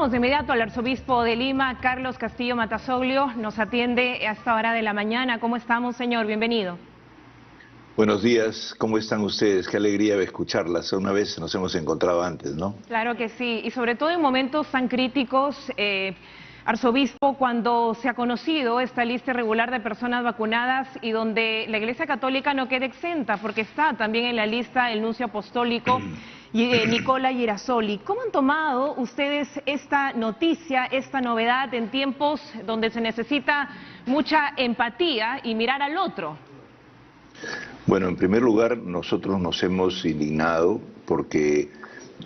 Saludamos de inmediato al arzobispo de Lima, Carlos Castillo Matasoglio. Nos atiende a esta hora de la mañana. ¿Cómo estamos, señor? Bienvenido. Buenos días, ¿cómo están ustedes? Qué alegría escucharlas. Una vez nos hemos encontrado antes, ¿no? Claro que sí, y sobre todo en momentos tan críticos, arzobispo, cuando se ha conocido esta lista irregular de personas vacunadas y donde la Iglesia Católica no queda exenta, porque está también en la lista el nuncio apostólico Nicola Girasoli. ¿Cómo han tomado ustedes esta noticia, esta novedad en tiempos donde se necesita mucha empatía y mirar al otro? Bueno, en primer lugar, nosotros nos hemos indignado porque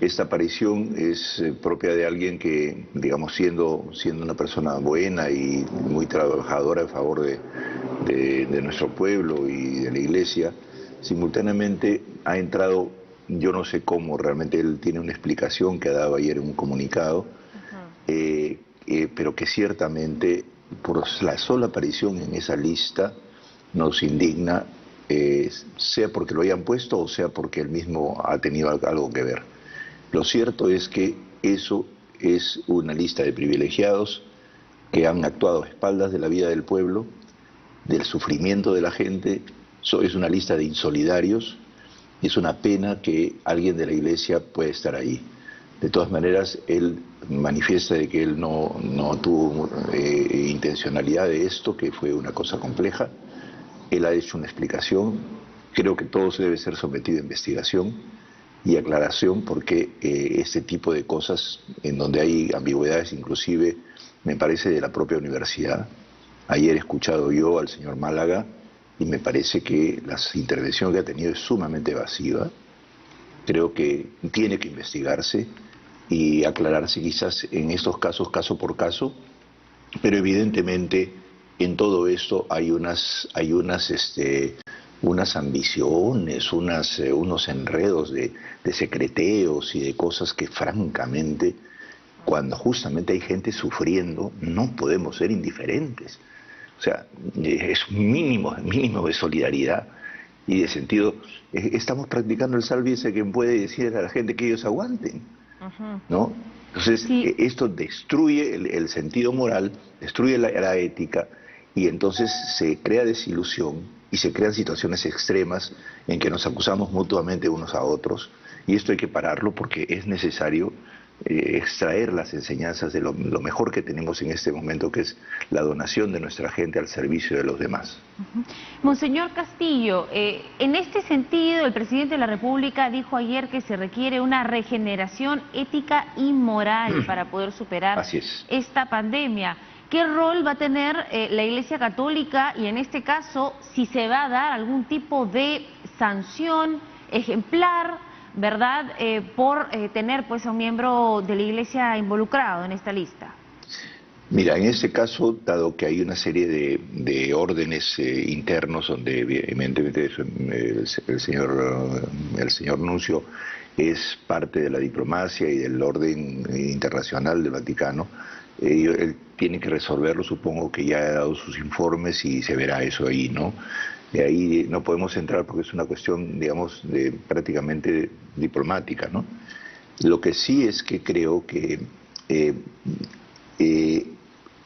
esta aparición es propia de alguien que, digamos, siendo una persona buena y muy trabajadora en favor de nuestro pueblo y de la Iglesia, simultáneamente ha entrado, yo no sé cómo, realmente él tiene una explicación que ha dado ayer en un comunicado, pero que ciertamente por la sola aparición en esa lista nos indigna, sea porque lo hayan puesto o sea porque él mismo ha tenido algo que ver. Lo cierto es que eso es una lista de privilegiados que han actuado a espaldas de la vida del pueblo, del sufrimiento de la gente. Es una lista de insolidarios. Es una pena que alguien de la Iglesia pueda estar ahí. De todas maneras, él manifiesta de que él no tuvo intencionalidad de esto, que fue una cosa compleja. Él ha hecho una explicación. Creo que todo se debe ser sometido a investigación y aclaración, porque este tipo de cosas en donde hay ambigüedades, inclusive me parece de la propia universidad. Ayer he escuchado yo al señor Málaga y me parece que la intervención que ha tenido es sumamente evasiva. Creo que tiene que investigarse y aclararse quizás en estos casos, caso por caso, pero evidentemente en todo esto hay unas ambiciones, unos enredos de secreteos y de cosas que francamente, cuando justamente hay gente sufriendo, no podemos ser indiferentes. O sea, es un mínimo de solidaridad y de sentido. Estamos practicando el sálvese quien puede decir a la gente que ellos aguanten, ¿no? Entonces, Sí. Esto destruye el sentido moral, destruye la ética, y entonces se crea desilusión y se crean situaciones extremas en que nos acusamos mutuamente unos a otros, y esto hay que pararlo porque es necesario extraer las enseñanzas de lo mejor que tenemos en este momento, que es la donación de nuestra gente al servicio de los demás. Monseñor Castillo, en este sentido, el presidente de la República dijo ayer que se requiere una regeneración ética y moral para poder superar esta pandemia. ¿Qué rol va a tener la Iglesia Católica y en este caso si se va a dar algún tipo de sanción ejemplar, ¿verdad?, por tener pues a un miembro de la Iglesia involucrado en esta lista? Mira, en este caso, dado que hay una serie de órdenes internos donde evidentemente el señor nuncio es parte de la diplomacia y del orden internacional del Vaticano, él tiene que resolverlo. Supongo que ya ha dado sus informes y se verá eso ahí, ¿no? De ahí no podemos entrar porque es una cuestión, digamos, prácticamente diplomática, ¿no? Lo que sí es que creo que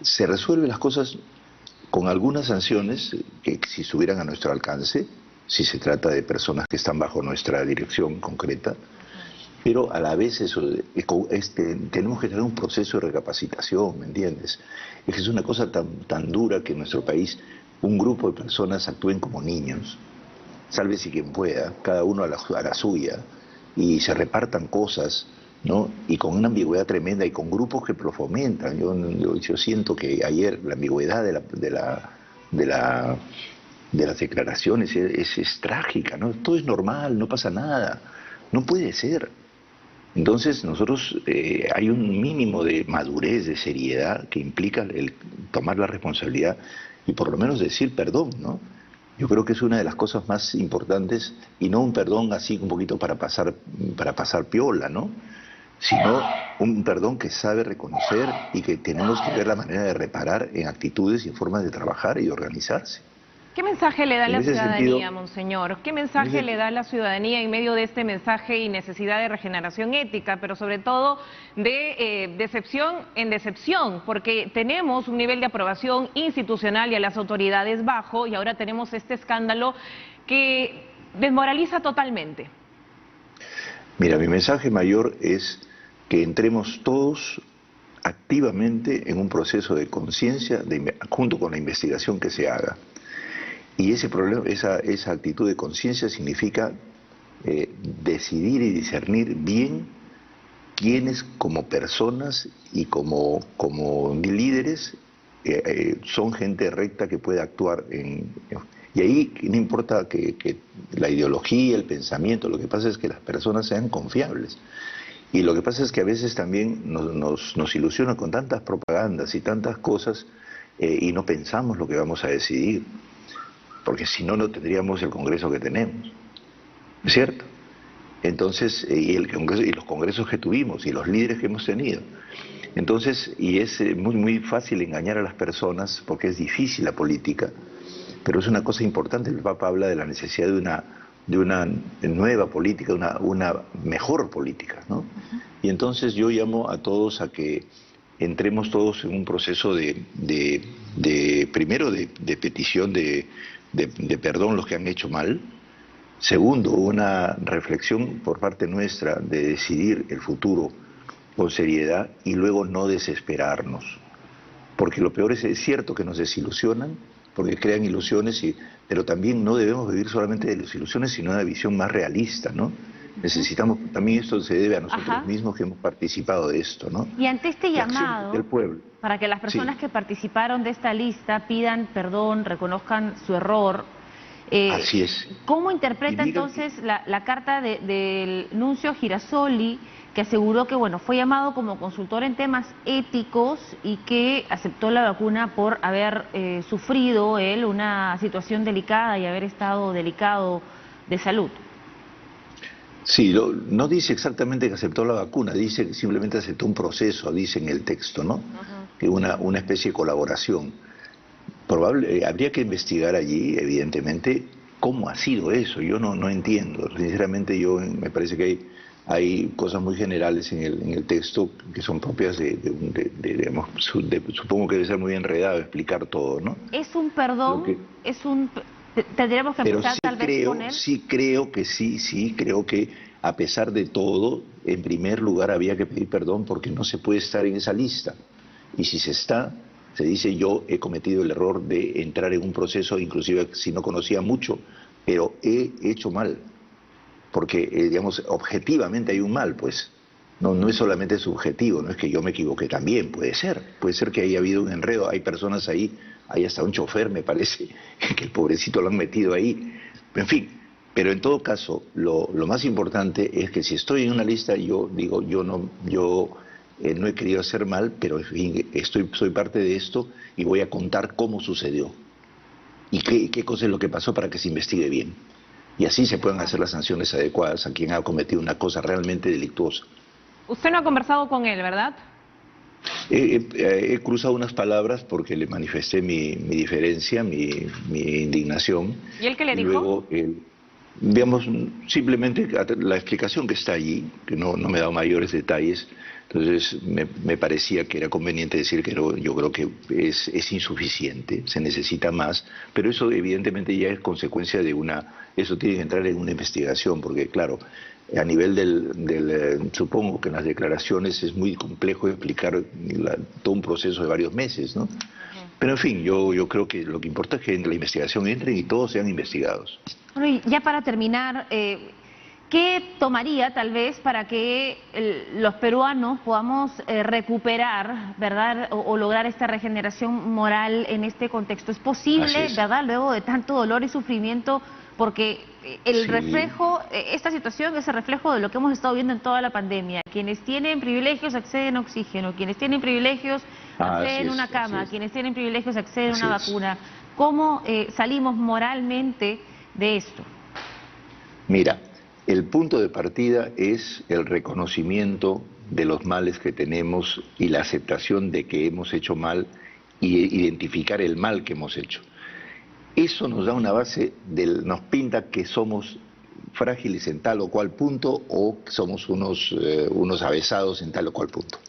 se resuelven las cosas con algunas sanciones que si estuvieran a nuestro alcance, si se trata de personas que están bajo nuestra dirección concreta, pero a la vez tenemos que tener un proceso de recapacitación, ¿me entiendes? Es que es una cosa tan dura que en nuestro país un grupo de personas actúen como niños, sálvese quien pueda, cada uno a la suya, y se repartan cosas, ¿no? Y con una ambigüedad tremenda y con grupos que lo fomentan. Yo siento que ayer la ambigüedad de las declaraciones es trágica, ¿no? Todo es normal, no pasa nada, no puede ser. Entonces nosotros hay un mínimo de madurez, de seriedad que implica el tomar la responsabilidad y por lo menos decir perdón, ¿no? Yo creo que es una de las cosas más importantes, y no un perdón así un poquito para pasar piola, ¿no? Sino un perdón que sabe reconocer y que tenemos que ver la manera de reparar en actitudes y en formas de trabajar y de organizarse. ¿Qué mensaje le da la ciudadanía, monseñor? ¿Qué mensaje le da la ciudadanía en medio de este mensaje y necesidad de regeneración ética, pero sobre todo de decepción en decepción? Porque tenemos un nivel de aprobación institucional y a las autoridades bajo, y ahora tenemos este escándalo que desmoraliza totalmente. Mira, mi mensaje mayor es que entremos todos activamente en un proceso de conciencia junto con la investigación que se haga. Y ese problema, esa actitud de conciencia significa decidir y discernir bien quiénes como personas y como líderes son gente recta que puede actuar y ahí no importa que la ideología, el pensamiento, lo que pasa es que las personas sean confiables. Y lo que pasa es que a veces también nos ilusiona con tantas propagandas y tantas cosas y no pensamos lo que vamos a decidir. Porque si no, no tendríamos el Congreso que tenemos, ¿es cierto? Entonces, y los congresos que tuvimos, y los líderes que hemos tenido. Entonces, y es muy fácil engañar a las personas, porque es difícil la política, pero es una cosa importante. El Papa habla de la necesidad de una nueva política, una mejor política, ¿no? Y entonces yo llamo a todos a que entremos todos en un proceso primero de petición de perdón los que han hecho mal. Segundo, una reflexión por parte nuestra de decidir el futuro con seriedad y luego no desesperarnos. Porque lo peor es cierto que nos desilusionan, porque crean ilusiones, pero también no debemos vivir solamente de las ilusiones, sino una visión más realista, ¿no? Necesitamos, también esto se debe a nosotros mismos que hemos participado de esto, ¿no? Y ante este llamado del pueblo, para que las personas que participaron de esta lista pidan perdón, reconozcan su error, así es. ¿Cómo interpreta entonces la carta del nuncio Girasoli, que aseguró que fue llamado como consultor en temas éticos y que aceptó la vacuna por haber sufrido él una situación delicada y haber estado delicado de salud? Sí, no dice exactamente que aceptó la vacuna, dice que simplemente aceptó un proceso, dice en el texto, ¿no? Que una especie de colaboración. Habría que investigar allí, evidentemente, cómo ha sido eso. Yo no entiendo. Sinceramente, me parece que hay cosas muy generales en el texto que son propias digamos, supongo que debe ser muy enredado explicar todo, ¿no? ¿Es un perdón? ¿Tendríamos que empezar tal vez con él? Sí, creo que a pesar de todo, en primer lugar había que pedir perdón porque no se puede estar en esa lista. Y si se dice yo he cometido el error de entrar en un proceso, inclusive si no conocía mucho, pero he hecho mal. Porque, digamos, objetivamente hay un mal, pues. No es solamente subjetivo, no es que yo me equivoqué también, puede ser que haya habido un enredo, hay personas ahí, hay hasta un chofer, me parece, que el pobrecito lo han metido ahí, en fin, pero en todo caso, lo más importante es que si estoy en una lista, yo digo, yo no he querido hacer mal, pero en fin, soy parte de esto y voy a contar cómo sucedió y qué cosa es lo que pasó para que se investigue bien. Y así se puedan hacer las sanciones adecuadas a quien ha cometido una cosa realmente delictuosa. Usted no ha conversado con él, ¿verdad? He cruzado unas palabras porque le manifesté mi diferencia, mi indignación. ¿Y él qué le dijo? Luego, digamos, simplemente la explicación que está allí, que no me ha dado mayores detalles, entonces me parecía que era conveniente decir que yo creo que es insuficiente, se necesita más, pero eso evidentemente ya es consecuencia eso tiene que entrar en una investigación, porque claro, a nivel supongo que en las declaraciones es muy complejo explicar todo un proceso de varios meses, ¿no? Pero en fin, yo creo que lo que importa es que en la investigación entren y todos sean investigados. Bueno, y ya para terminar, ¿qué tomaría tal vez para que los peruanos podamos recuperar, ¿verdad? O lograr esta regeneración moral en este contexto? ¿Es posible, verdad, luego de tanto dolor y sufrimiento? Porque esta situación es el reflejo de lo que hemos estado viendo en toda la pandemia. Quienes tienen privilegios acceden a oxígeno, quienes tienen privilegios acceden a una cama, quienes tienen privilegios acceden a una vacuna. ¿Cómo salimos moralmente de esto? Mira, el punto de partida es el reconocimiento de los males que tenemos y la aceptación de que hemos hecho mal y identificar el mal que hemos hecho. eso nos da una base, nos pinta que somos frágiles en tal o cual punto o somos unos avesados en tal o cual punto.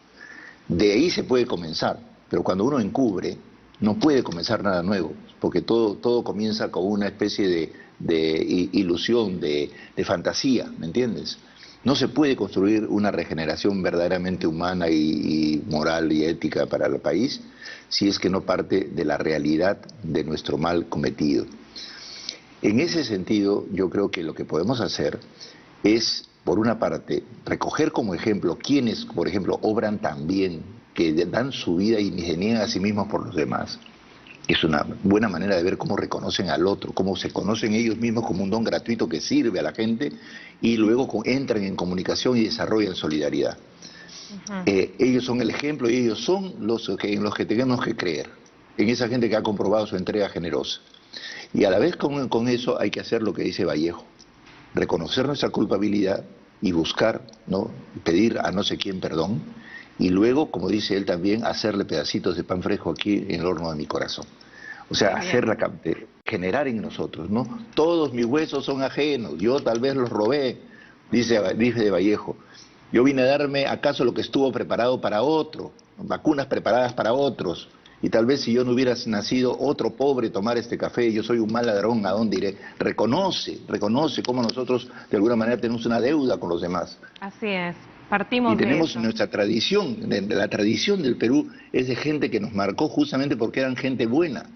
De ahí se puede comenzar, pero cuando uno encubre, no puede comenzar nada nuevo, porque todo comienza con una especie de ilusión, de fantasía, ¿me entiendes? No se puede construir una regeneración verdaderamente humana y moral y ética para el país si es que no parte de la realidad de nuestro mal cometido. En ese sentido, yo creo que lo que podemos hacer es, por una parte, recoger como ejemplo quienes, por ejemplo, obran tan bien, que dan su vida y se niegan a sí mismos por los demás. Es una buena manera de ver cómo reconocen al otro, cómo se conocen ellos mismos como un don gratuito que sirve a la gente y luego entran en comunicación y desarrollan solidaridad. Ellos son el ejemplo y ellos son en los que tenemos que creer, en esa gente que ha comprobado su entrega generosa. Y a la vez con eso hay que hacer lo que dice Vallejo, reconocer nuestra culpabilidad y buscar, ¿no?, pedir a no sé quién perdón, y luego, como dice él también, hacerle pedacitos de pan fresco aquí en el horno de mi corazón. O sea, generar en nosotros, ¿no? Todos mis huesos son ajenos, yo tal vez los robé, dice de Vallejo. Yo vine a darme acaso lo que estuvo preparado para otro, vacunas preparadas para otros. Y tal vez si yo no hubiera nacido otro pobre tomar este café, yo soy un mal ladrón, ¿a dónde iré? Reconoce cómo nosotros de alguna manera tenemos una deuda con los demás. Así es, partimos de eso. Y tenemos nuestra tradición, la tradición del Perú es de gente que nos marcó justamente porque eran gente buena,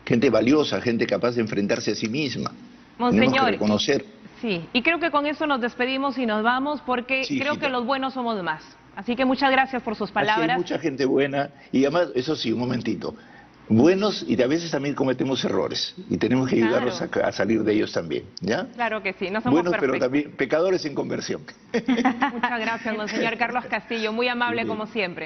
gente valiosa, gente capaz de enfrentarse a sí misma. Monseñor, tenemos que reconocer. Sí, y creo que con eso nos despedimos y nos vamos porque creo que los buenos somos más. Así que muchas gracias por sus palabras. Hay mucha gente buena y además, eso sí, un momentito, buenos y a veces también cometemos errores y tenemos que ayudarlos a salir de ellos también, ¿ya? Claro que sí, no somos buenos, pero también pecadores en conversión. Muchas gracias, Monseñor Carlos Castillo, muy amable como siempre.